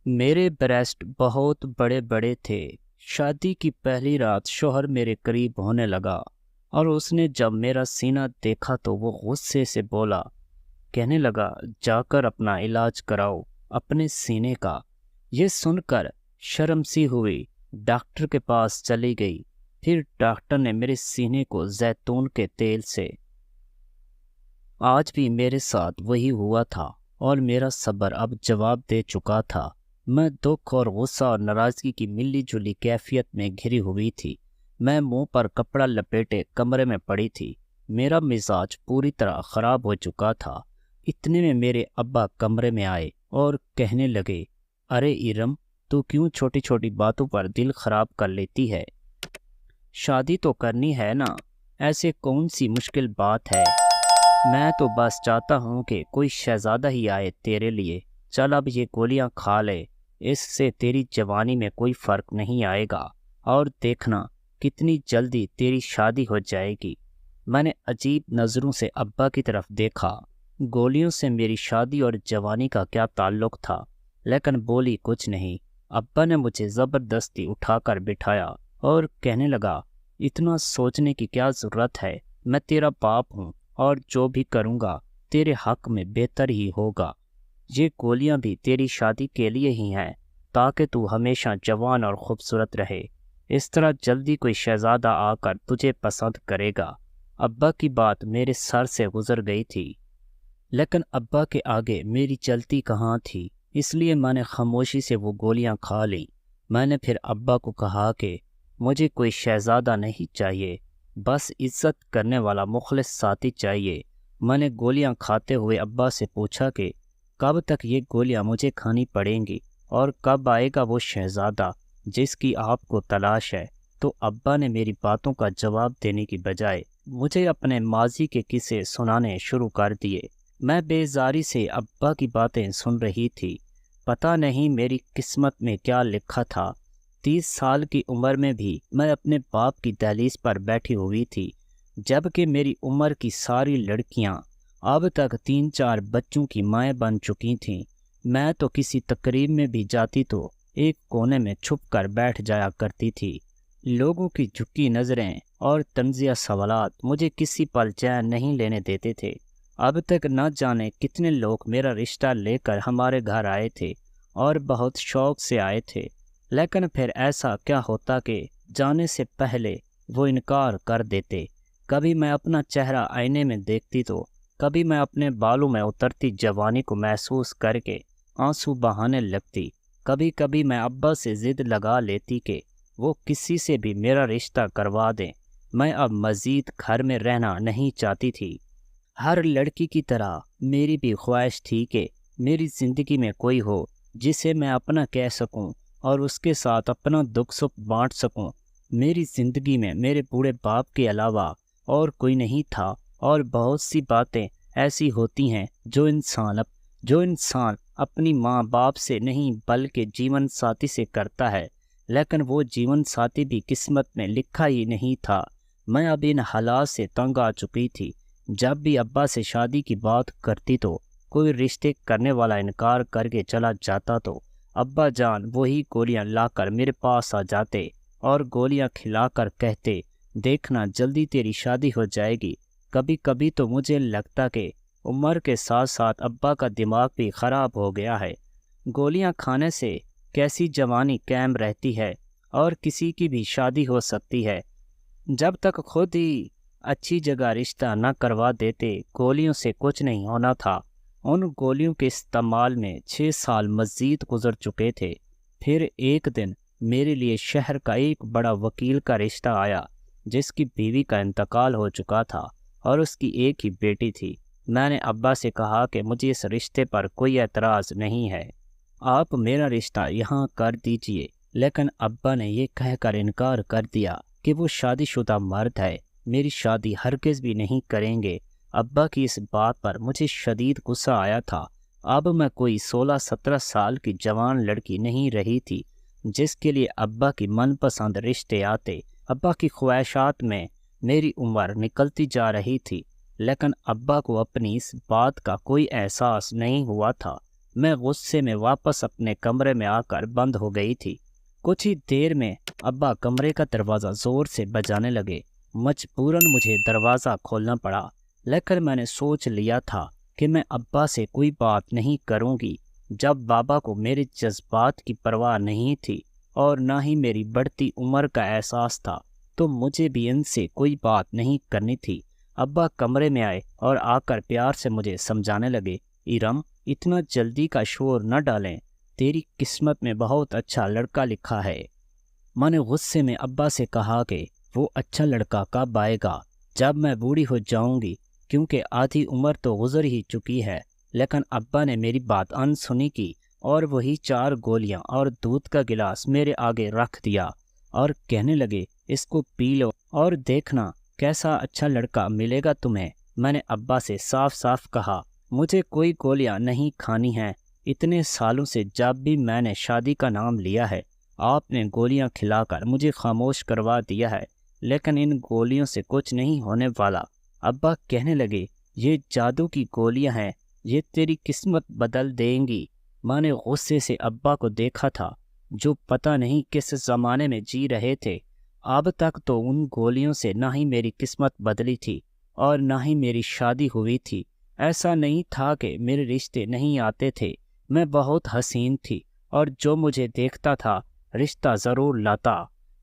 میرے بریسٹ بہت بڑے بڑے تھے۔ شادی کی پہلی رات شوہر میرے قریب ہونے لگا اور اس نے جب میرا سینہ دیکھا تو وہ غصے سے بولا، کہنے لگا جا کر اپنا علاج کراؤ اپنے سینے کا۔ یہ سن کر شرم سی ہوئی، ڈاکٹر کے پاس چلی گئی۔ پھر ڈاکٹر نے میرے سینے کو زیتون کے تیل سے، آج بھی میرے ساتھ وہی ہوا تھا اور میرا صبر اب جواب دے چکا تھا۔ میں دکھ اور غصہ اور ناراضگی کی ملی جلی کیفیت میں گھری ہوئی تھی۔ میں منہ پر کپڑا لپیٹے کمرے میں پڑی تھی۔ میرا مزاج پوری طرح خراب ہو چکا تھا۔ اتنے میں میرے ابا کمرے میں آئے اور کہنے لگے، ارے ارم، تو کیوں چھوٹی چھوٹی باتوں پر دل خراب کر لیتی ہے؟ شادی تو کرنی ہے نا، ایسے کون سی مشکل بات ہے؟ میں تو بس چاہتا ہوں کہ کوئی شہزادہ ہی آئے تیرے لیے۔ چل اب یہ گولیاں کھا لے، اس سے تیری جوانی میں کوئی فرق نہیں آئے گا، اور دیکھنا کتنی جلدی تیری شادی ہو جائے گی۔ میں نے عجیب نظروں سے ابا کی طرف دیکھا۔ گولیوں سے میری شادی اور جوانی کا کیا تعلق تھا؟ لیکن بولی کچھ نہیں۔ ابا نے مجھے زبردستی اٹھا کر بٹھایا اور کہنے لگا، اتنا سوچنے کی کیا ضرورت ہے؟ میں تیرا باپ ہوں اور جو بھی کروں گا تیرے حق میں بہتر ہی ہوگا۔ یہ گولیاں بھی تیری شادی کے لیے ہی ہیں، تاکہ تو ہمیشہ جوان اور خوبصورت رہے۔ اس طرح جلدی کوئی شہزادہ آ کر تجھے پسند کرے گا۔ ابا کی بات میرے سر سے گزر گئی تھی، لیکن ابا کے آگے میری چلتی کہاں تھی، اس لیے میں نے خاموشی سے وہ گولیاں کھا لیں۔ میں نے پھر ابا کو کہا کہ مجھے کوئی شہزادہ نہیں چاہیے، بس عزت کرنے والا مخلص ساتھی چاہیے۔ میں نے گولیاں کھاتے ہوئے ابا سے پوچھا کہ کب تک یہ گولیاں مجھے کھانی پڑیں گی اور کب آئے گا وہ شہزادہ جس کی آپ کو تلاش ہے؟ تو ابا نے میری باتوں کا جواب دینے کی بجائے مجھے اپنے ماضی کے قصے سنانے شروع کر دیے۔ میں بیزاری سے ابا کی باتیں سن رہی تھی۔ پتہ نہیں میری قسمت میں کیا لکھا تھا۔ 30 سال کی عمر میں بھی میں اپنے باپ کی دہلیز پر بیٹھی ہوئی تھی، جبکہ میری عمر کی ساری لڑکیاں اب تک 3-4 بچوں کی مائیں بن چکی تھیں۔ میں تو کسی تقریب میں بھی جاتی تو ایک کونے میں چھپ کر بیٹھ جایا کرتی تھی۔ لوگوں کی جھکی نظریں اور طنزیہ سوالات مجھے کسی پل چین نہیں لینے دیتے تھے۔ اب تک نہ جانے کتنے لوگ میرا رشتہ لے کر ہمارے گھر آئے تھے اور بہت شوق سے آئے تھے، لیکن پھر ایسا کیا ہوتا کہ جانے سے پہلے وہ انکار کر دیتے۔ کبھی میں اپنا چہرہ آئینے میں دیکھتی تو کبھی میں اپنے بالوں میں اترتی جوانی کو محسوس کر کے آنسو بہانے لگتی۔ کبھی کبھی میں ابا سے ضد لگا لیتی کہ وہ کسی سے بھی میرا رشتہ کروا دیں۔ میں اب مزید گھر میں رہنا نہیں چاہتی تھی۔ ہر لڑکی کی طرح میری بھی خواہش تھی کہ میری زندگی میں کوئی ہو جسے میں اپنا کہہ سکوں اور اس کے ساتھ اپنا دکھ سکھ بانٹ سکوں۔ میری زندگی میں میرے بوڑھے باپ کے علاوہ اور کوئی نہیں تھا، اور بہت سی باتیں ایسی ہوتی ہیں جو انسان اپنی ماں باپ سے نہیں بلکہ جیون ساتھی سے کرتا ہے، لیکن وہ جیون ساتھی بھی قسمت میں لکھا ہی نہیں تھا۔ میں اب ان حالات سے تنگ آ چکی تھی۔ جب بھی ابا سے شادی کی بات کرتی تو کوئی رشتے کرنے والا انکار کر کے چلا جاتا تو ابا جان وہی گولیاں لا کر میرے پاس آ جاتے اور گولیاں کھلا کر کہتے، دیکھنا جلدی تیری شادی ہو جائے گی۔ کبھی کبھی تو مجھے لگتا کہ عمر کے ساتھ ساتھ ابا کا دماغ بھی خراب ہو گیا ہے۔ گولیاں کھانے سے کیسی جوانی قائم رہتی ہے اور کسی کی بھی شادی ہو سکتی ہے؟ جب تک خود ہی اچھی جگہ رشتہ نہ کروا دیتے گولیوں سے کچھ نہیں ہونا تھا۔ ان گولیوں کے استعمال میں 6 سال مزید گزر چکے تھے۔ پھر ایک دن میرے لیے شہر کا ایک بڑا وکیل کا رشتہ آیا، جس کی بیوی کا انتقال ہو چکا تھا اور اس کی ایک ہی بیٹی تھی۔ میں نے ابا سے کہا کہ مجھے اس رشتے پر کوئی اعتراض نہیں ہے، آپ میرا رشتہ یہاں کر دیجئے، لیکن ابا نے یہ کہہ کر انکار کر دیا کہ وہ شادی شدہ مرد ہے، میری شادی ہرگز بھی نہیں کریں گے۔ ابا کی اس بات پر مجھے شدید غصہ آیا تھا۔ اب میں کوئی 16-17 سال کی جوان لڑکی نہیں رہی تھی جس کے لیے ابا کی من پسند رشتے آتے۔ ابا کی خواہشات میں میری عمر نکلتی جا رہی تھی، لیکن ابا کو اپنی اس بات کا کوئی احساس نہیں ہوا تھا۔ میں غصے میں واپس اپنے کمرے میں آ کر بند ہو گئی تھی۔ کچھ ہی دیر میں ابا کمرے کا دروازہ زور سے بجانے لگے۔ مجبوراً مجھے دروازہ کھولنا پڑا، لیکن میں نے سوچ لیا تھا کہ میں ابا سے کوئی بات نہیں کروں گی۔ جب بابا کو میرے جذبات کی پرواہ نہیں تھی اور نہ ہی میری بڑھتی عمر کا احساس تھا، تو مجھے بھی ان سے کوئی بات نہیں کرنی تھی۔ ابا کمرے میں آئے اور آ کر پیار سے مجھے سمجھانے لگے، ارم، اتنا جلدی کا شور نہ ڈالیں، تیری قسمت میں بہت اچھا لڑکا لکھا ہے۔ میں نے غصے میں ابا سے کہا کہ وہ اچھا لڑکا کب آئے گا؟ جب میں بوڑھی ہو جاؤں گی، کیونکہ آدھی عمر تو گزر ہی چکی ہے۔ لیکن ابا نے میری بات انسنی کی اور وہی 4 گولیاں اور دودھ کا گلاس میرے آگے رکھ دیا اور کہنے لگے، اس کو پی لو اور دیکھنا کیسا اچھا لڑکا ملے گا تمہیں۔ میں نے ابا سے صاف صاف کہا، مجھے کوئی گولیاں نہیں کھانی ہیں۔ اتنے سالوں سے جب بھی میں نے شادی کا نام لیا ہے، آپ نے گولیاں کھلا کر مجھے خاموش کروا دیا ہے، لیکن ان گولیوں سے کچھ نہیں ہونے والا۔ ابا کہنے لگے، یہ جادو کی گولیاں ہیں، یہ تیری قسمت بدل دیں گی۔ میں نے غصے سے ابا کو دیکھا تھا، جو پتہ نہیں کس زمانے میں جی رہے تھے۔ اب تک تو ان گولیوں سے نہ ہی میری قسمت بدلی تھی اور نہ ہی میری شادی ہوئی تھی۔ ایسا نہیں تھا کہ میرے رشتے نہیں آتے تھے، میں بہت حسین تھی اور جو مجھے دیکھتا تھا رشتہ ضرور لاتا،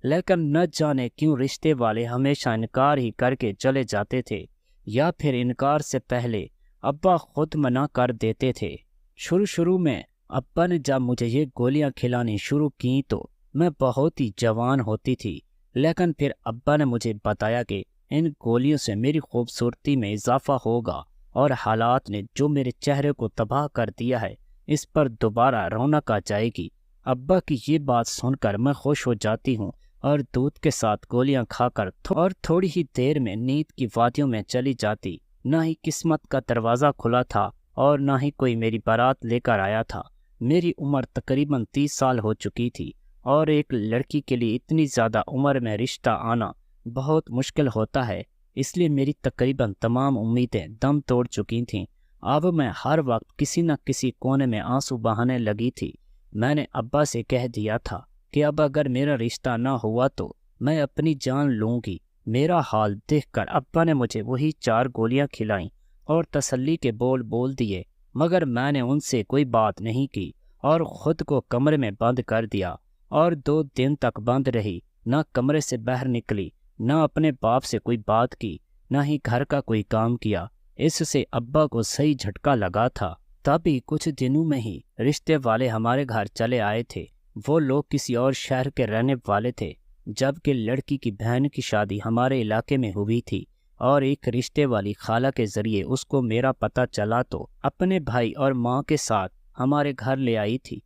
لیکن نہ جانے کیوں رشتے والے ہمیشہ انکار ہی کر کے چلے جاتے تھے، یا پھر انکار سے پہلے ابا خود منع کر دیتے تھے۔ شروع میں ابا نے جب مجھے یہ گولیاں کھلانی شروع کی تو میں بہت ہی جوان ہوتی تھی، لیکن پھر ابا نے مجھے بتایا کہ ان گولیوں سے میری خوبصورتی میں اضافہ ہوگا اور حالات نے جو میرے چہرے کو تباہ کر دیا ہے، اس پر دوبارہ رونق آ جائے گی۔ ابا کی یہ بات سن کر میں خوش ہو جاتی ہوں اور دودھ کے ساتھ گولیاں کھا کر اور تھوڑی ہی دیر میں نیند کی وادیوں میں چلی جاتی۔ نہ ہی قسمت کا دروازہ کھلا تھا اور نہ ہی کوئی میری بارات لے کر آیا تھا۔ میری عمر تقریباً 30 سال ہو چکی تھی اور ایک لڑکی کے لیے اتنی زیادہ عمر میں رشتہ آنا بہت مشکل ہوتا ہے، اس لیے میری تقریباً تمام امیدیں دم توڑ چکی تھیں۔ اب میں ہر وقت کسی نہ کسی کونے میں آنسو بہانے لگی تھی۔ میں نے ابا سے کہہ دیا تھا کہ اب اگر میرا رشتہ نہ ہوا تو میں اپنی جان لوں گی۔ میرا حال دیکھ کر ابا نے مجھے وہی 4 گولیاں کھلائیں اور تسلی کے بول دیے، مگر میں نے ان سے کوئی بات نہیں کی اور خود کو کمرے میں بند کر دیا اور 2 دن تک بند رہی۔ نہ کمرے سے باہر نکلی، نہ اپنے باپ سے کوئی بات کی، نہ ہی گھر کا کوئی کام کیا۔ اس سے ابا کو صحیح جھٹکا لگا تھا۔ تبھی کچھ دنوں میں ہی رشتے والے ہمارے گھر چلے آئے تھے۔ وہ لوگ کسی اور شہر کے رہنے والے تھے، جبکہ لڑکی کی بہن کی شادی ہمارے علاقے میں ہوئی تھی اور ایک رشتے والی خالہ کے ذریعے اس کو میرا پتہ چلا تو اپنے بھائی اور ماں کے ساتھ ہمارے گھر لے آئی تھی،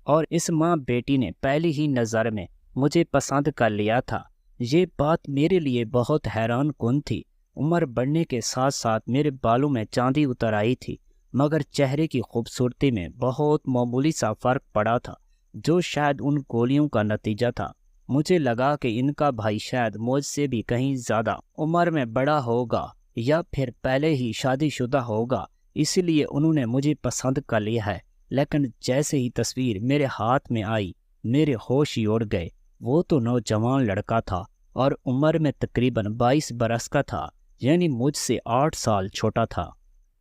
اور اس ماں بیٹی نے پہلی ہی نظر میں مجھے پسند کر لیا تھا۔ یہ بات میرے لیے بہت حیران کن تھی۔ عمر بڑھنے کے ساتھ ساتھ میرے بالوں میں چاندی اتر آئی تھی، مگر چہرے کی خوبصورتی میں بہت معمولی سا فرق پڑا تھا، جو شاید ان گولیوں کا نتیجہ تھا۔ مجھے لگا کہ ان کا بھائی شاید مجھ سے بھی کہیں زیادہ عمر میں بڑا ہوگا یا پھر پہلے ہی شادی شدہ ہوگا، اسی لیے انہوں نے مجھے پسند کر لیا ہے۔ لیکن جیسے ہی تصویر میرے ہاتھ میں آئی، میرے ہوش ہی اڑ گئے۔ وہ تو نوجوان لڑکا تھا اور عمر میں تقریباً 22 برس کا تھا، یعنی مجھ سے 8 سال چھوٹا تھا۔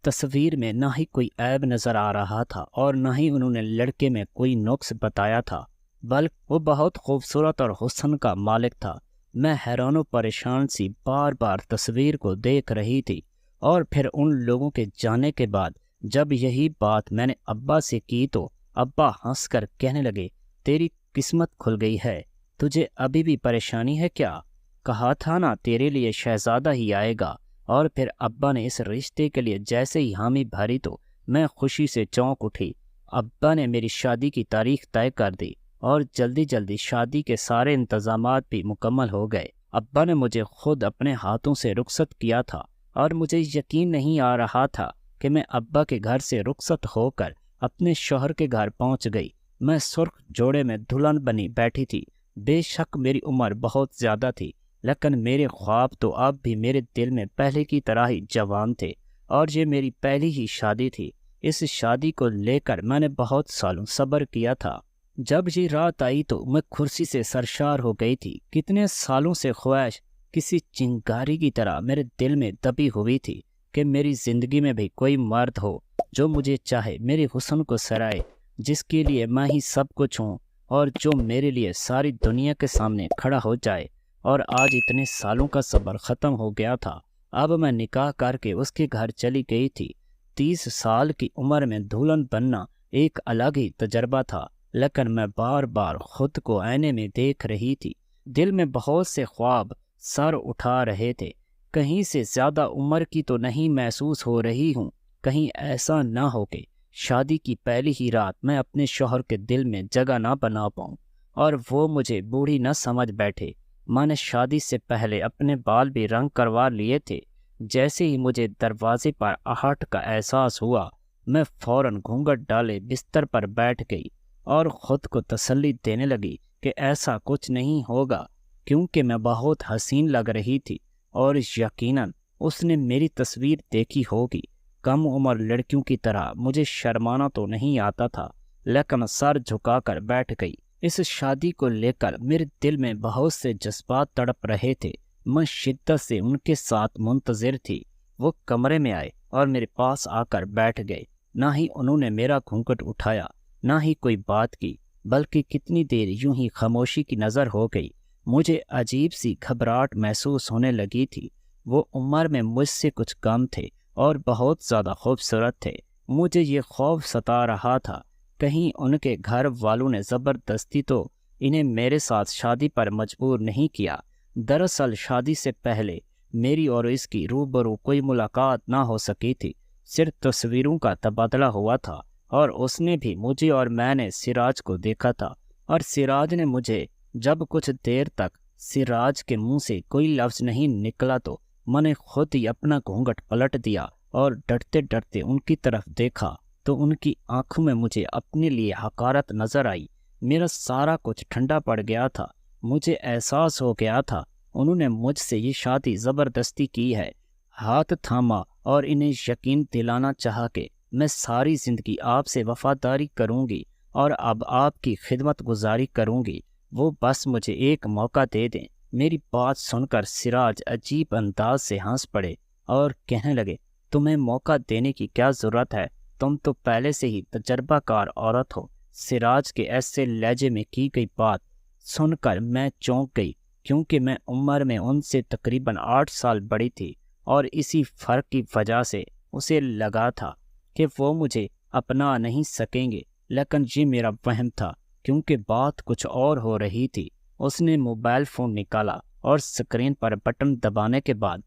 تصویر میں نہ ہی کوئی عیب نظر آ رہا تھا اور نہ ہی انہوں نے لڑکے میں کوئی نقص بتایا تھا، بلکہ وہ بہت خوبصورت اور حسن کا مالک تھا۔ میں حیران و پریشان سی بار بار تصویر کو دیکھ رہی تھی، اور پھر ان لوگوں کے جانے کے بعد جب یہی بات میں نے ابا سے کی تو ابا ہنس کر کہنے لگے، تیری قسمت کھل گئی ہے، تجھے ابھی بھی پریشانی ہے کیا؟ کہا تھا نا تیرے لیے شہزادہ ہی آئے گا۔ اور پھر ابا نے اس رشتے کے لیے جیسے ہی حامی بھری تو میں خوشی سے چونک اٹھی۔ ابا نے میری شادی کی تاریخ طے کر دی اور جلدی شادی کے سارے انتظامات بھی مکمل ہو گئے۔ ابا نے مجھے خود اپنے ہاتھوں سے رخصت کیا تھا اور مجھے یقین نہیں آ رہا تھا کہ میں ابا کے گھر سے رخصت ہو کر اپنے شوہر کے گھر پہنچ گئی۔ میں سرخ جوڑے میں دلہن بنی بیٹھی تھی۔ بے شک میری عمر بہت زیادہ تھی، لیکن میرے خواب تو اب بھی میرے دل میں پہلے کی طرح ہی جوان تھے، اور یہ میری پہلی ہی شادی تھی، اس شادی کو لے کر میں نے بہت سالوں صبر کیا تھا۔ جب یہ رات آئی تو میں کرسی سے سرشار ہو گئی تھی۔ کتنے سالوں سے خواہش کسی چنگاری کی طرح میرے دل میں دبی ہوئی تھی کہ میری زندگی میں بھی کوئی مرد ہو جو مجھے چاہے، میرے حسن کو سرائے، جس کے لیے میں ہی سب کچھ ہوں اور جو میرے لیے ساری دنیا کے سامنے کھڑا ہو جائے۔ اور آج اتنے سالوں کا صبر ختم ہو گیا تھا۔ اب میں نکاح کر کے اس کے گھر چلی گئی تھی۔ 30 سال کی عمر میں دلہن بننا ایک الگ ہی تجربہ تھا، لیکن میں بار بار خود کو آئینے میں دیکھ رہی تھی۔ دل میں بہت سے خواب سر اٹھا رہے تھے۔ کہیں سے زیادہ عمر کی تو نہیں محسوس ہو رہی ہوں، کہیں ایسا نہ ہو کہ شادی کی پہلی ہی رات میں اپنے شوہر کے دل میں جگہ نہ بنا پاؤں اور وہ مجھے بوڑھی نہ سمجھ بیٹھے۔ میں نے شادی سے پہلے اپنے بال بھی رنگ کروا لیے تھے۔ جیسے ہی مجھے دروازے پر آہٹ کا احساس ہوا، میں فوراً گھونگھٹ ڈالے بستر پر بیٹھ گئی اور خود کو تسلی دینے لگی کہ ایسا کچھ نہیں ہوگا، کیونکہ میں بہت حسین لگ رہی تھی اور یقیناً اس نے میری تصویر دیکھی ہوگی۔ کم عمر لڑکیوں کی طرح مجھے شرمانا تو نہیں آتا تھا، لیکن سر جھکا کر بیٹھ گئی۔ اس شادی کو لے کر میرے دل میں بہت سے جذبات تڑپ رہے تھے۔ میں شدت سے ان کے ساتھ منتظر تھی۔ وہ کمرے میں آئے اور میرے پاس آ کر بیٹھ گئے۔ نہ ہی انہوں نے میرا گھونگھٹ اٹھایا، نہ ہی کوئی بات کی، بلکہ کتنی دیر یوں ہی خاموشی کی نظر ہو گئی۔ مجھے عجیب سی گھبراہٹ محسوس ہونے لگی تھی۔ وہ عمر میں مجھ سے کچھ کم تھے اور بہت زیادہ خوبصورت تھے۔ مجھے یہ خوف ستا رہا تھا، کہیں ان کے گھر والوں نے زبردستی تو انہیں میرے ساتھ شادی پر مجبور نہیں کیا۔ دراصل شادی سے پہلے میری اور اس کی روبرو کوئی ملاقات نہ ہو سکی تھی، صرف تصویروں کا تبادلہ ہوا تھا اور اس نے بھی مجھے اور میں نے سراج کو دیکھا تھا، اور سراج نے مجھے۔ جب کچھ دیر تک سراج کے منہ سے کوئی لفظ نہیں نکلا تو میں نے خود ہی اپنا گھونگھٹ پلٹ دیا اور ڈرتے ڈرتے ان کی طرف دیکھا تو ان کی آنکھوں میں مجھے اپنے لیے حقارت نظر آئی۔ میرا سارا کچھ ٹھنڈا پڑ گیا تھا۔ مجھے احساس ہو گیا تھا انہوں نے مجھ سے یہ شادی زبردستی کی ہے۔ ہاتھ تھاما اور انہیں یقین دلانا چاہا کہ میں ساری زندگی آپ سے وفاداری کروں گی اور اب آپ کی خدمت گزاری کروں گی۔ وہ بس مجھے ایک موقع دے دیں۔ میری بات سن کر سراج عجیب انداز سے ہنس پڑے اور کہنے لگے، تمہیں موقع دینے کی کیا ضرورت ہے؟ تم تو پہلے سے ہی تجربہ کار عورت ہو۔ سراج کے ایسے لہجے میں کی گئی بات سن کر میں چونک گئی، کیونکہ میں عمر میں ان سے تقریباً 8 سال بڑی تھی اور اسی فرق کی وجہ سے اسے لگا تھا کہ وہ مجھے اپنا نہیں سکیں گے، لیکن یہ میرا وہم تھا، کیونکہ بات کچھ اور ہو رہی تھی۔ اس نے موبائل فون نکالا اور اسکرین پر بٹن دبانے کے بعد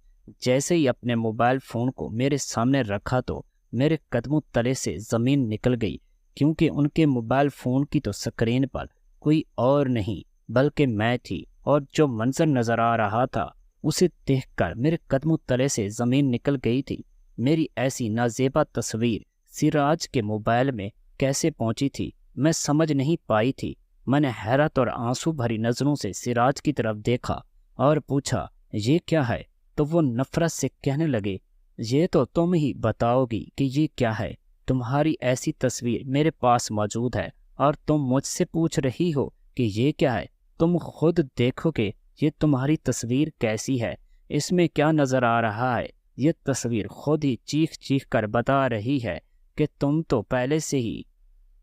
جیسے ہی اپنے موبائل فون کو میرے سامنے رکھا تو میرے قدموں تلے سے زمین نکل گئی، کیونکہ ان کے موبائل فون کی تو اسکرین پر کوئی اور نہیں بلکہ میں تھی، اور جو منظر نظر آ رہا تھا اسے دیکھ کر میرے قدموں تلے سے زمین نکل گئی تھی۔ میری ایسی نازیبا تصویر سراج کے موبائل میں کیسے پہنچی تھی میں سمجھ نہیں پائی تھی۔ میں نے حیرت اور آنسو بھری نظروں سے سراج کی طرف دیکھا اور پوچھا، یہ کیا ہے؟ تو وہ نفرت سے کہنے لگے، یہ تو تم ہی بتاؤ گی کہ یہ کیا ہے۔ تمہاری ایسی تصویر میرے پاس موجود ہے اور تم مجھ سے پوچھ رہی ہو کہ یہ کیا ہے؟ تم خود دیکھو کہ یہ تمہاری تصویر کیسی ہے، اس میں کیا نظر آ رہا ہے۔ یہ تصویر خود ہی چیخ چیخ کر بتا رہی ہے کہ تم تو پہلے سے ہی۔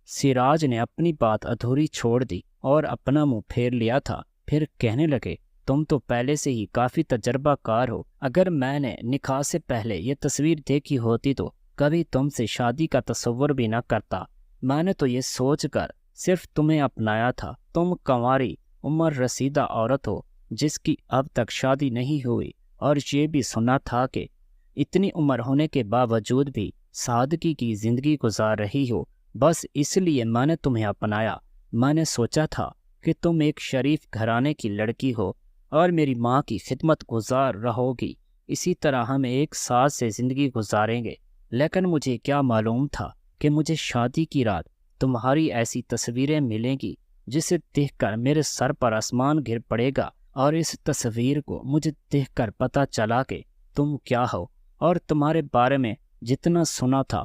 سراج نے اپنی بات ادھوری چھوڑ دی اور اپنا منہ پھیر لیا تھا، پھر کہنے لگے، تم تو پہلے سے ہی کافی تجربہ کار ہو۔ اگر میں نے نکاح سے پہلے یہ تصویر دیکھی ہوتی تو کبھی تم سے شادی کا تصور بھی نہ کرتا۔ میں نے تو یہ سوچ کر صرف تمہیں اپنایا تھا، تم کنواری عمر رسیدہ عورت ہو جس کی اب تک شادی نہیں ہوئی، اور یہ بھی سنا تھا کہ اتنی عمر ہونے کے باوجود بھی سادگی کی زندگی گزار رہی ہو۔ بس اس لیے میں نے تمہیں اپنایا۔ میں نے سوچا تھا کہ تم ایک شریف گھرانے کی لڑکی ہو اور میری ماں کی خدمت گزار رہو گی، اسی طرح ہم ایک ساتھ سے زندگی گزاریں گے۔ لیکن مجھے کیا معلوم تھا کہ مجھے شادی کی رات تمہاری ایسی تصویریں ملیں گی جسے دیکھ کر میرے سر پر آسمان گر پڑے گا، اور اس تصویر کو مجھے دیکھ کر پتہ چلا کہ تم کیا ہو، اور تمہارے بارے میں جتنا سنا تھا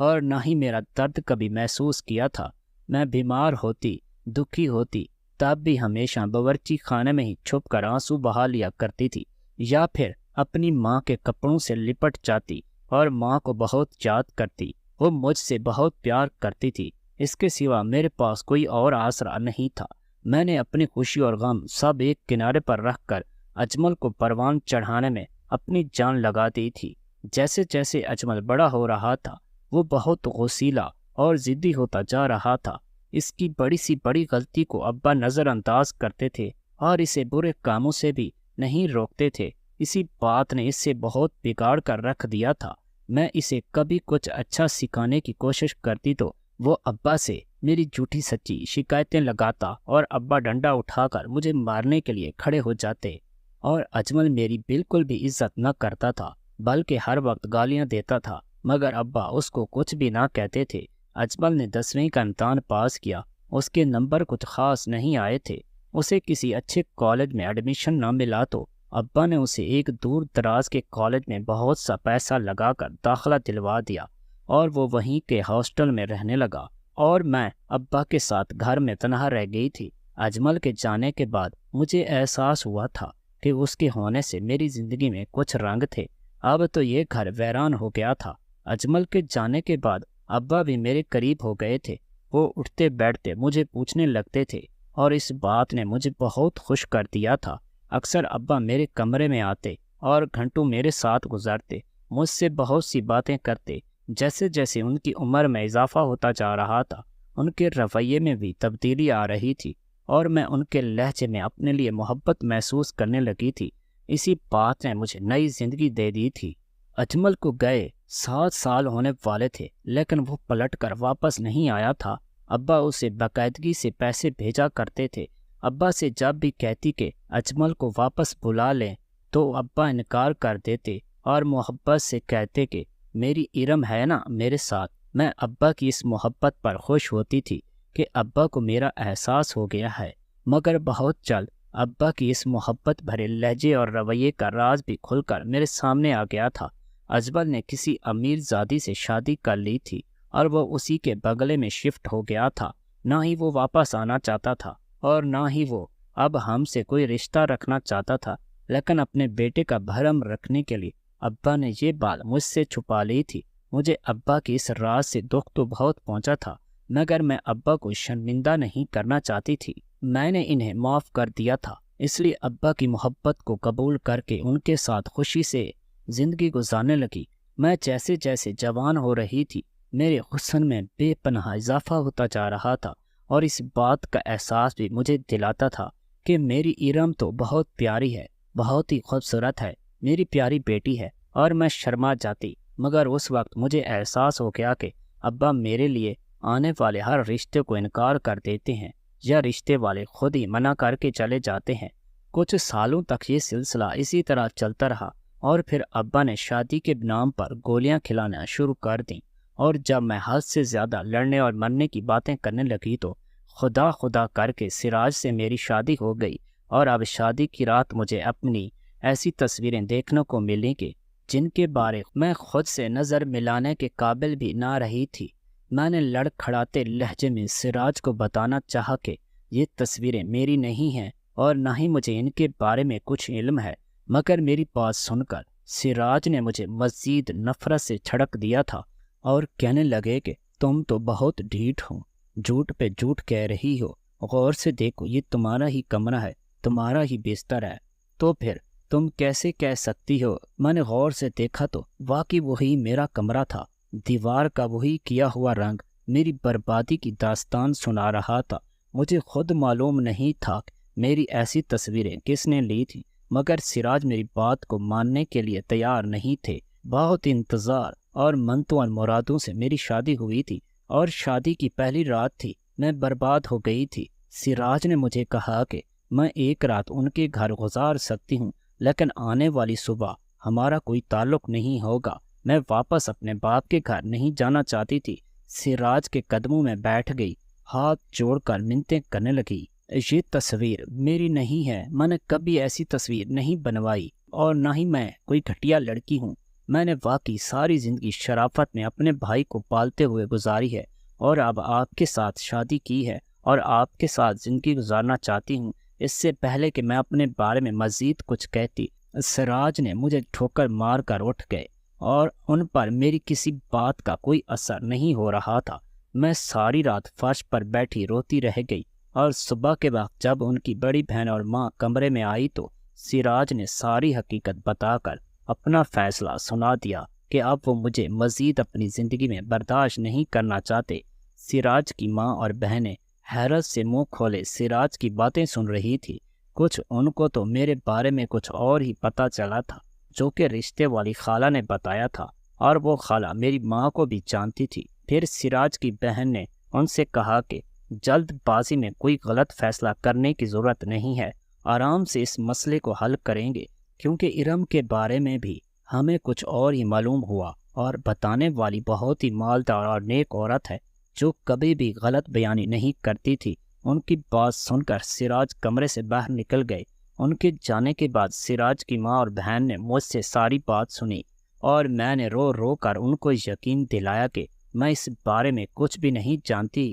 اور نہ ہی میرا درد کبھی محسوس کیا تھا۔ میں بیمار ہوتی، دکھی ہوتی، تب بھی ہمیشہ باورچی خانے میں ہی چھپ کر آنسو بہا لیا کرتی تھی، یا پھر اپنی ماں کے کپڑوں سے لپٹ جاتی اور ماں کو بہت یاد کرتی۔ وہ مجھ سے بہت پیار کرتی تھی، اس کے سوا میرے پاس کوئی اور آسرا نہیں تھا۔ میں نے اپنی خوشی اور غم سب ایک کنارے پر رکھ کر اجمل کو پروان چڑھانے میں اپنی جان لگا دی تھی۔ جیسے جیسے اجمل بڑا ہو رہا تھا، وہ بہت غصیلا اور ضدی ہوتا جا رہا تھا۔ اس کی بڑی سی بڑی غلطی کو ابا نظر انداز کرتے تھے اور اسے برے کاموں سے بھی نہیں روکتے تھے۔ اسی بات نے اس سے بہت بگاڑ کر رکھ دیا تھا۔ میں اسے کبھی کچھ اچھا سکھانے کی کوشش کرتی تو وہ ابا سے میری جھوٹی سچی شکایتیں لگاتا اور ابا ڈنڈا اٹھا کر مجھے مارنے کے لیے کھڑے ہو جاتے، اور اجمل میری بالکل بھی عزت نہ کرتا تھا بلکہ ہر وقت گالیاں دیتا تھا، مگر ابا اس کو کچھ بھی نہ کہتے تھے۔ اجمل نے 10ویں کا امتحان پاس کیا، اس کے نمبر کچھ خاص نہیں آئے تھے، اسے کسی اچھے کالج میں ایڈمیشن نہ ملا تو ابا نے اسے ایک دور دراز کے کالج میں بہت سا پیسہ لگا کر داخلہ دلوا دیا اور وہ وہیں کے ہاسٹل میں رہنے لگا، اور میں ابا کے ساتھ گھر میں تنہا رہ گئی تھی۔ اجمل کے جانے کے بعد مجھے احساس ہوا تھا کہ اس کے ہونے سے میری زندگی میں کچھ رنگ تھے۔ اب تو یہ گھر ویران ہو گیا تھا۔ اجمل کے جانے کے بعد ابا بھی میرے قریب ہو گئے تھے۔ وہ اٹھتے بیٹھتے مجھے پوچھنے لگتے تھے اور اس بات نے مجھے بہت خوش کر دیا تھا۔ اکثر ابا میرے کمرے میں آتے اور گھنٹوں میرے ساتھ گزارتے، مجھ سے بہت سی باتیں کرتے۔ جیسے جیسے ان کی عمر میں اضافہ ہوتا جا رہا تھا، ان کے رویے میں بھی تبدیلی آ رہی تھی اور میں ان کے لہجے میں اپنے لیے محبت محسوس کرنے لگی تھی۔ اسی بات نے مجھے نئی زندگی دے دی تھی۔ اجمل کو گئے 7 سال ہونے والے تھے، لیکن وہ پلٹ کر واپس نہیں آیا تھا۔ ابا اسے باقاعدگی سے پیسے بھیجا کرتے تھے۔ ابا سے جب بھی کہتی کہ اجمل کو واپس بلا لیں تو ابا انکار کر دیتے اور محبت سے کہتے کہ میری ارم ہے نا میرے ساتھ۔ میں ابا کی اس محبت پر خوش ہوتی تھی کہ ابا کو میرا احساس ہو گیا ہے، مگر بہت جلد ابا کی اس محبت بھرے لہجے اور رویے کا راز بھی کھل کر میرے سامنے آ گیا تھا۔ اجمل نے کسی امیر زادی سے شادی کر لی تھی اور وہ اسی کے بغلے میں شفٹ ہو گیا تھا۔ نہ ہی وہ واپس آنا چاہتا تھا اور نہ ہی وہ اب ہم سے کوئی رشتہ رکھنا چاہتا تھا، لیکن اپنے بیٹے کا بھرم رکھنے کے لیے ابا نے یہ بات مجھ سے چھپا لی تھی۔ مجھے ابا کی اس راز سے دکھ تو بہت پہنچا تھا، مگر میں ابا کو شرمندہ نہیں کرنا چاہتی تھی۔ میں نے انہیں معاف کر دیا تھا، اس لیے ابا کی محبت کو قبول کر کے ان کے ساتھ خوشی سے زندگی گزارنے لگی۔ میں جیسے جیسے جوان ہو رہی تھی، میرے حسن میں بے پناہ اضافہ ہوتا جا رہا تھا، اور اس بات کا احساس بھی مجھے دلاتا تھا کہ میری ارم تو بہت پیاری ہے، بہت ہی خوبصورت ہے، میری پیاری بیٹی ہے، اور میں شرما جاتی۔ مگر اس وقت مجھے احساس ہو گیا کہ ابا میرے لیے آنے والے ہر رشتے کو انکار کر دیتے ہیں، یا رشتے والے خود ہی منع کر کے چلے جاتے ہیں۔ کچھ سالوں تک یہ سلسلہ اسی طرح چلتا رہا، اور پھر ابا نے شادی کے نام پر گولیاں کھلانا شروع کر دیں، اور جب میں حد سے زیادہ لڑنے اور مرنے کی باتیں کرنے لگی تو خدا خدا کر کے سراج سے میری شادی ہو گئی، اور اب شادی کی رات مجھے اپنی ایسی تصویریں دیکھنے کو ملیں کہ جن کے بارے میں خود سے نظر ملانے کے قابل بھی نہ رہی تھی۔ میں نے لڑکھڑاتے لہجے میں سراج کو بتانا چاہا کہ یہ تصویریں میری نہیں ہیں اور نہ ہی مجھے ان کے بارے میں کچھ علم ہے، مگر میری بات سن کر سراج نے مجھے مزید نفرت سے چھڑک دیا تھا اور کہنے لگے کہ تم تو بہت ڈھیٹ ہو، جھوٹ پہ جھوٹ کہہ رہی ہو، غور سے دیکھو یہ تمہارا ہی کمرہ ہے، تمہارا ہی بستر ہے، تو پھر تم کیسے کہہ سکتی ہو؟ میں نے غور سے دیکھا تو واقعی وہی میرا کمرہ تھا، دیوار کا وہی کیا ہوا رنگ میری بربادی کی داستان سنا رہا تھا۔ مجھے خود معلوم نہیں تھا کہ میری ایسی تصویریں کس نے لی تھی، مگر سراج میری بات کو ماننے کے لیے تیار نہیں تھے۔ بہت انتظار اور منتوں اور مرادوں سے میری شادی ہوئی تھی، اور شادی کی پہلی رات تھی، میں برباد ہو گئی تھی۔ سراج نے مجھے کہا کہ میں ایک رات ان کے گھر گزار سکتی ہوں، لیکن آنے والی صبح ہمارا کوئی تعلق نہیں ہوگا۔ میں واپس اپنے باپ کے گھر نہیں جانا چاہتی تھی۔ سراج کے قدموں میں بیٹھ گئی، ہاتھ جوڑ کر منتیں کرنے لگی، یہ تصویر میری نہیں ہے، میں نے کبھی ایسی تصویر نہیں بنوائی، اور نہ ہی میں کوئی گھٹیا لڑکی ہوں۔ میں نے واقعی ساری زندگی شرافت میں اپنے بھائی کو پالتے ہوئے گزاری ہے اور اب آپ کے ساتھ شادی کی ہے اور آپ کے ساتھ زندگی گزارنا چاہتی ہوں۔ اس سے پہلے کہ میں اپنے بارے میں مزید کچھ کہتی، سراج نے مجھے ٹھوکر مار کر اٹھ گئے اور ان پر میری کسی بات کا کوئی اثر نہیں ہو رہا تھا۔ میں ساری رات فرش پر بیٹھی روتی رہ گئی اور صبح کے وقت جب ان کی بڑی بہن اور ماں کمرے میں آئی تو سراج نے ساری حقیقت بتا کر اپنا فیصلہ سنا دیا کہ اب وہ مجھے مزید اپنی زندگی میں برداشت نہیں کرنا چاہتے۔ سراج کی ماں اور بہنیں حیرت سے منہ کھولے سراج کی باتیں سن رہی تھی۔ کچھ ان کو تو میرے بارے میں کچھ اور ہی پتہ چلا تھا جو کہ رشتے والی خالہ نے بتایا تھا، اور وہ خالہ میری ماں کو بھی جانتی تھی۔ پھر سراج کی بہن نے ان سے کہا کہ جلد بازی میں کوئی غلط فیصلہ کرنے کی ضرورت نہیں ہے، آرام سے اس مسئلے کو حل کریں گے، کیونکہ ارم کے بارے میں بھی ہمیں کچھ اور ہی معلوم ہوا، اور بتانے والی بہت ہی مالدار اور نیک عورت ہے جو کبھی بھی غلط بیانی نہیں کرتی تھی۔ ان کی بات سن کر سراج کمرے سے باہر نکل گئے۔ ان کے جانے کے بعد سراج کی ماں اور بہن نے مجھ سے ساری بات سنی اور میں نے رو رو کر ان کو یقین دلایا کہ میں اس بارے میں کچھ بھی نہیں جانتی۔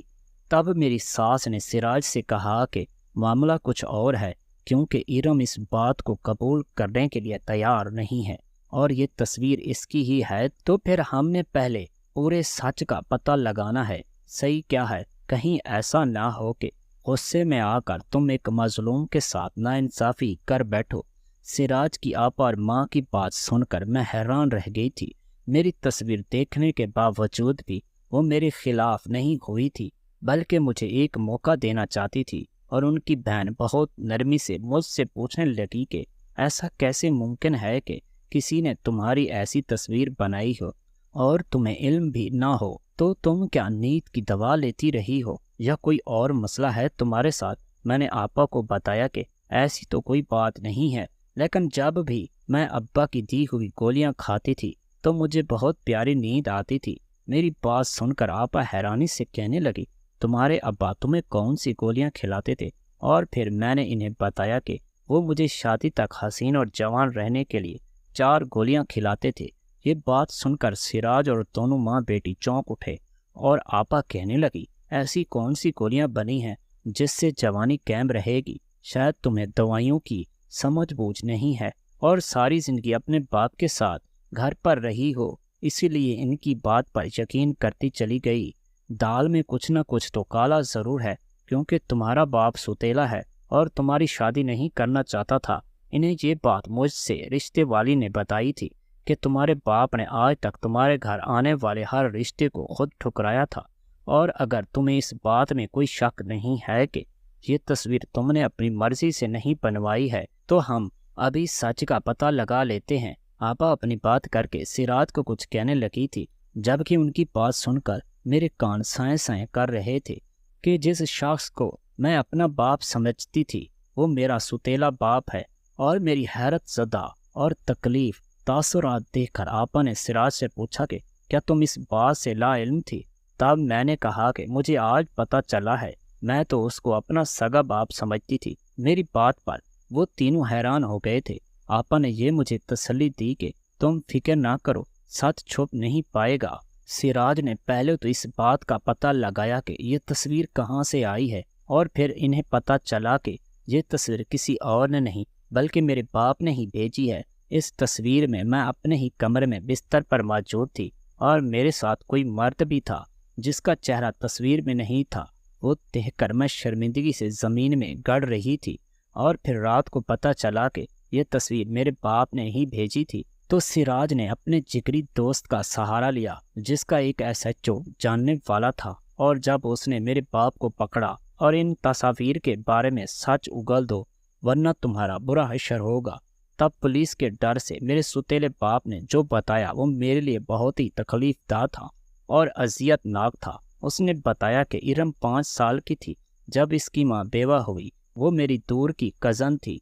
تب میری ساس نے سراج سے کہا کہ معاملہ کچھ اور ہے، کیونکہ ارم اس بات کو قبول کرنے کے لیے تیار نہیں ہے اور یہ تصویر اس کی ہی ہے، تو پھر ہم نے پہلے پورے سچ کا پتہ لگانا ہے۔ صحیح کیا ہے، کہیں ایسا نہ ہو کہ غصے میں آ کر تم ایک مظلوم کے ساتھ ناانصافی کر بیٹھو۔ سراج کی آپا اور ماں کی بات سن کر میں حیران رہ گئی تھی۔ میری تصویر دیکھنے کے باوجود بھی وہ میرے خلاف نہیں ہوئی تھی، بلکہ مجھے ایک موقع دینا چاہتی تھی، اور ان کی بہن بہت نرمی سے مجھ سے پوچھنے لگی کہ ایسا کیسے ممکن ہے کہ کسی نے تمہاری ایسی تصویر بنائی ہو اور تمہیں علم بھی نہ ہو، تو تم کیا نیند کی دوا لیتی رہی ہو یا کوئی اور مسئلہ ہے تمہارے ساتھ؟ میں نے آپا کو بتایا کہ ایسی تو کوئی بات نہیں ہے، لیکن جب بھی میں ابا کی دی ہوئی گولیاں کھاتی تھی تو مجھے بہت پیاری نیند آتی تھی۔ میری بات سن کر آپا حیرانی سے کہنے لگی، تمہارے ابا تمہیں کون سی گولیاں کھلاتے تھے؟ اور پھر میں نے انہیں بتایا کہ وہ مجھے شادی تک حسین اور جوان رہنے کے لیے 4 گولیاں کھلاتے تھے۔ یہ بات سن کر سراج اور دونوں ماں بیٹی چونک اٹھے اور آپا کہنے لگی، ایسی کون سی گولیاں بنی ہیں جس سے جوانی قائم رہے گی؟ شاید تمہیں دوائیوں کی سمجھ بوجھ نہیں ہے اور ساری زندگی اپنے باپ کے ساتھ گھر پر رہی ہو، اسی لیے ان کی بات پر یقین کرتی چلی گئی۔ دال میں کچھ نہ کچھ تو کالا ضرور ہے، کیونکہ تمہارا باپ ستیلا ہے اور تمہاری شادی نہیں کرنا چاہتا تھا۔ انہیں یہ بات مجھ سے رشتے والی نے بتائی تھی کہ تمہارے باپ نے آج تک تمہارے گھر آنے والے ہر رشتے کو خود ٹھکرایا تھا، اور اگر تمہیں اس بات میں کوئی شک نہیں ہے کہ یہ تصویر تم نے اپنی مرضی سے نہیں بنوائی ہے، تو ہم ابھی سچ کا پتہ لگا لیتے ہیں۔ آپا اپنی بات کر کے سراج کو کچھ کہنے لگی تھی، جبکہ ان کی بات سن کر میرے کان سائیں سائیں کر رہے تھے کہ جس شخص کو میں اپنا باپ سمجھتی تھی وہ میرا ستیلا باپ ہے۔ اور میری حیرت زدہ اور تکلیف تاثرات دیکھ کر آپا نے سراج سے پوچھا کہ کیا تم اس بات سے لا علم تھی؟ تب میں نے کہا کہ مجھے آج پتہ چلا ہے، میں تو اس کو اپنا سگا باپ سمجھتی تھی۔ میری بات پر وہ تینوں حیران ہو گئے تھے۔ آپا نے یہ مجھے تسلی دی کہ تم فکر نہ کرو، سچ چھپ نہیں پائے گا۔ سراج نے پہلے تو اس بات کا پتہ لگایا کہ یہ تصویر کہاں سے آئی ہے، اور پھر انہیں پتہ چلا کہ یہ تصویر کسی اور نے نہیں بلکہ میرے باپ نے ہی بھیجی ہے۔ اس تصویر میں اپنے ہی کمرے میں بستر پر موجود تھی، اور میرے ساتھ کوئی مرد بھی تھا جس کا چہرہ تصویر میں نہیں تھا۔ وہ دیکھ کر میں شرمندگی سے زمین میں گڑ رہی تھی، اور پھر رات کو پتہ چلا کہ یہ تصویر میرے باپ نے ہی بھیجی تھی۔ تو سراج نے اپنے جگری دوست کا سہارا لیا جس کا ایک SHO جاننے والا تھا، اور جب اس نے میرے باپ کو پکڑا اور ان تصاویر کے بارے میں سچ اگل دو ورنہ تمہارا برا حشر ہوگا، تب پولیس کے ڈر سے میرے ستیلے باپ نے جو بتایا وہ میرے لیے بہت ہی تکلیف دہ تھا اور اذیت ناک تھا۔ اس نے بتایا کہ ارم 5 سال کی تھی جب اس کی ماں بیوہ ہوئی۔ وہ میری دور کی کزن تھی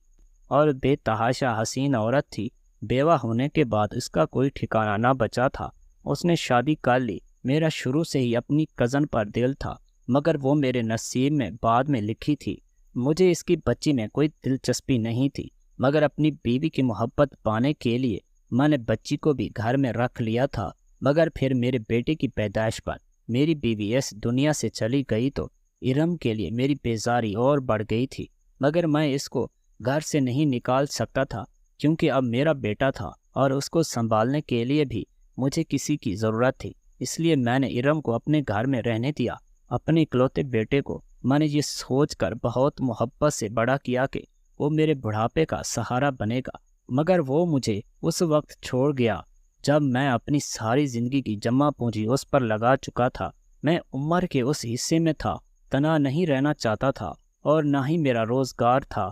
اور بے تحاشا حسین عورت تھی۔ بیوہ ہونے کے بعد اس کا کوئی ٹھکانہ نہ بچا تھا۔ اس نے شادی کر لی۔ میرا شروع سے ہی اپنی کزن پر دل تھا، مگر وہ میرے نصیب میں بعد میں لکھی تھی۔ مجھے اس کی بچی میں کوئی دلچسپی نہیں تھی، مگر اپنی بیوی کی محبت پانے کے لیے میں نے بچی کو بھی گھر میں رکھ لیا تھا، مگر پھر میرے بیٹے کی پیدائش پر میری بیوی اس دنیا سے چلی گئی تو ارم کے لیے میری بیزاری اور بڑھ گئی تھی، مگر میں اس کو گھر سے نہیں نکال سکتا تھا کیونکہ اب میرا بیٹا تھا اور اس کو سنبھالنے کے لیے بھی مجھے کسی کی ضرورت تھی۔ اس لیے میں نے ارم کو اپنے گھر میں رہنے دیا۔ اپنے اکلوتے بیٹے کو میں نے یہ سوچ کر بہت محبت سے بڑا کیا کہ وہ میرے بڑھاپے کا سہارا بنے گا، مگر وہ مجھے اس وقت چھوڑ گیا جب میں اپنی ساری زندگی کی جمع پونجی اس پر لگا چکا تھا۔ میں عمر کے اس حصے میں تھا، تنہا نہیں رہنا چاہتا تھا اور نہ ہی میرا روزگار تھا۔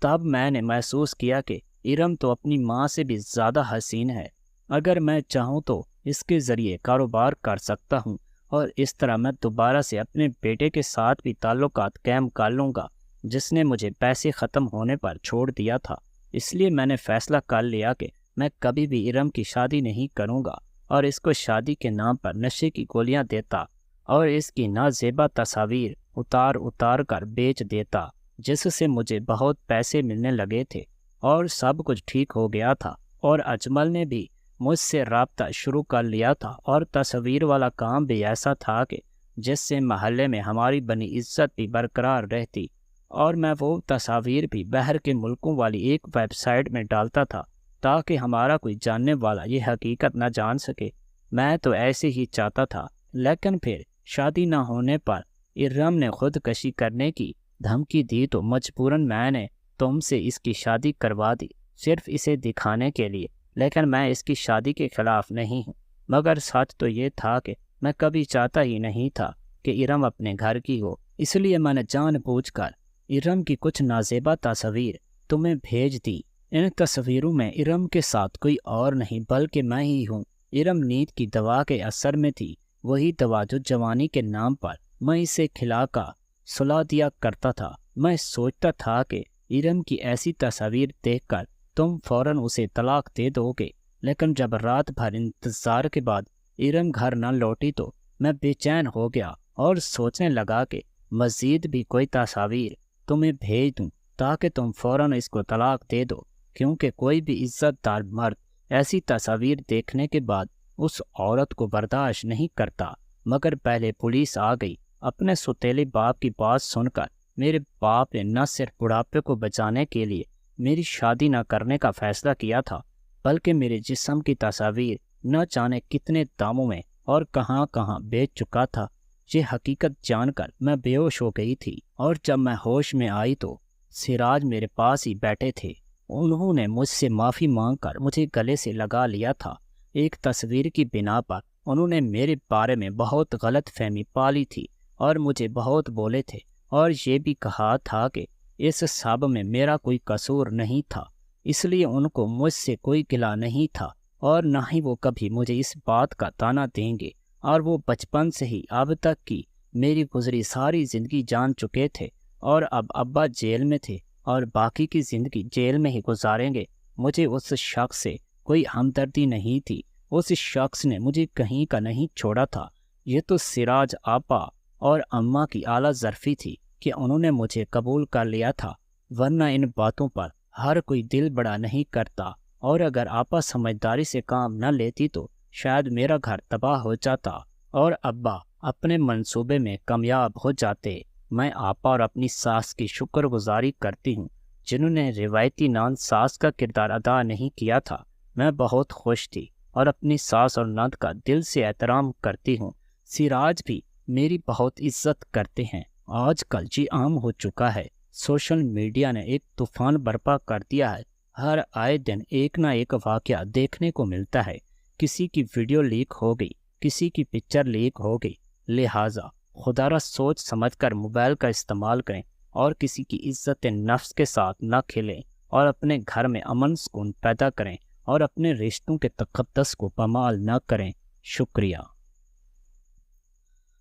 تب میں نے محسوس کیا کہ ارم تو اپنی ماں سے بھی زیادہ حسین ہے۔ اگر میں چاہوں تو اس کے ذریعے کاروبار کر سکتا ہوں اور اس طرح میں دوبارہ سے اپنے بیٹے کے ساتھ بھی تعلقات قائم کر لوں گا جس نے مجھے پیسے ختم ہونے پر چھوڑ دیا تھا۔ اس لیے میں نے فیصلہ کر لیا کہ میں کبھی بھی ارم کی شادی نہیں کروں گا اور اس کو شادی کے نام پر نشے کی گولیاں دیتا اور اس کی نازیبا تصاویر اتار کر بیچ دیتا، جس سے مجھے بہت پیسے ملنے لگے تھے اور سب کچھ ٹھیک ہو گیا تھا۔ اور اجمل نے بھی مجھ سے رابطہ شروع کر لیا تھا اور تصویر والا کام بھی ایسا تھا کہ جس سے محلے میں ہماری بنی عزت بھی برقرار رہتی، اور میں وہ تصاویر بھی باہر کے ملکوں والی ایک ویب سائٹ میں ڈالتا تھا تاکہ ہمارا کوئی جاننے والا یہ حقیقت نہ جان سکے۔ میں تو ایسے ہی چاہتا تھا، لیکن پھر شادی نہ ہونے پر ارم نے خودکشی کرنے کی دھمکی دی تو مجبوراً میں نے تم سے اس کی شادی کروا دی، صرف اسے دکھانے کے لیے۔ لیکن میں اس کی شادی کے خلاف نہیں ہوں، مگر سچ تو یہ تھا کہ میں کبھی چاہتا ہی نہیں تھا کہ ارم اپنے گھر کی ہو۔ اس لیے میں نے جان بوجھ کر ارم کی کچھ نازیبا تصاویر تمہیں بھیج دی۔ ان تصویروں میں ارم کے ساتھ کوئی اور نہیں بلکہ میں ہی ہوں۔ ارم نیند کی دوا کے اثر میں تھی، وہی دوا جو جوانی کے نام پر میں اسے کھلا کر سلا دیا کرتا تھا۔ میں سوچتا تھا کہ ارم کی ایسی تصاویر دیکھ کر تم فوراً اسے طلاق دے دو گے، لیکن جب رات بھر انتظار کے بعد ارم گھر نہ لوٹی تو میں بے چین ہو گیا اور سوچنے لگا کہ مزید بھی کوئی تصاویر تمہیں بھیج دوں تاکہ تم فوراً اس کو طلاق دے دو، کیونکہ کوئی بھی عزت دار مرد ایسی تصاویر دیکھنے کے بعد اس عورت کو برداشت نہیں کرتا۔ مگر پہلے پولیس آ گئی۔ اپنے سوتیلے باپ کی بات سن کر میرے باپ نے نہ صرف بڑھاپے کو بچانے کے لیے میری شادی نہ کرنے کا فیصلہ کیا تھا، بلکہ میرے جسم کی تصاویر نہ جانے کتنے داموں میں اور کہاں کہاں بیچ چکا تھا۔ یہ حقیقت جان کر میں بے ہوش ہو گئی تھی، اور جب میں ہوش میں آئی تو سراج میرے پاس ہی بیٹھے تھے۔ انہوں نے مجھ سے معافی مانگ کر مجھے گلے سے لگا لیا تھا۔ ایک تصویر کی بنا پر انہوں نے میرے بارے میں بہت غلط فہمی پالی تھی اور مجھے بہت بولے تھے، اور یہ بھی کہا تھا کہ اس سب میں میرا کوئی قصور نہیں تھا، اس لیے ان کو مجھ سے کوئی گلہ نہیں تھا اور نہ ہی وہ کبھی مجھے اس بات کا طعنہ دیں گے۔ اور وہ بچپن سے ہی اب تک کی میری گزری ساری زندگی جان چکے تھے، اور اب ابا جیل میں تھے اور باقی کی زندگی جیل میں ہی گزاریں گے۔ مجھے اس شخص سے کوئی ہمدردی نہیں تھی، اس شخص نے مجھے کہیں کا نہیں چھوڑا تھا۔ یہ تو سراج آپا اور اماں کی اعلیٰ ظرفی تھی کہ انہوں نے مجھے قبول کر لیا تھا، ورنہ ان باتوں پر ہر کوئی دل بڑا نہیں کرتا، اور اگر آپا سمجھداری سے کام نہ لیتی تو شاید میرا گھر تباہ ہو جاتا اور ابا اپنے منصوبے میں کامیاب ہو جاتے۔ میں آپا اور اپنی ساس کی شکر گزاری کرتی ہوں جنہوں نے روایتی نان ساس کا کردار ادا نہیں کیا تھا۔ میں بہت خوش تھی اور اپنی ساس اور نند کا دل سے احترام کرتی ہوں۔ سراج بھی میری بہت عزت کرتے ہیں۔ آج کل جی عام ہو چکا ہے، سوشل میڈیا نے ایک طوفان برپا کر دیا ہے۔ ہر آئے دن ایک نہ ایک واقعہ دیکھنے کو ملتا ہے۔ کسی کی ویڈیو لیک ہو گئی، کسی کی پکچر لیک ہو گئی، لہٰذا خدا را سوچ سمجھ کر موبائل کا استعمال کریں اور کسی کی عزت نفس کے ساتھ نہ کھیلیں، اور اپنے گھر میں امن سکون پیدا کریں اور اپنے رشتوں کے تقدس کو پامال نہ کریں۔ شکریہ۔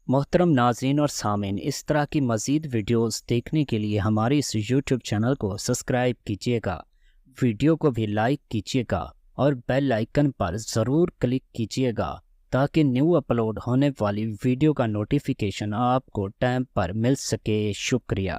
محترم ناظرین اور سامعین، اس طرح کی مزید ویڈیوز دیکھنے کے لیے ہمارے اس یوٹیوب چینل کو سبسکرائب کیجیے گا، ویڈیو کو بھی لائک کیجیے گا اور بیل آئیکن پر ضرور کلک کیجیے گا تاکہ نیو اپلوڈ ہونے والی ویڈیو کا نوٹیفیکیشن آپ کو ٹائم پر مل سکے۔ شکریہ۔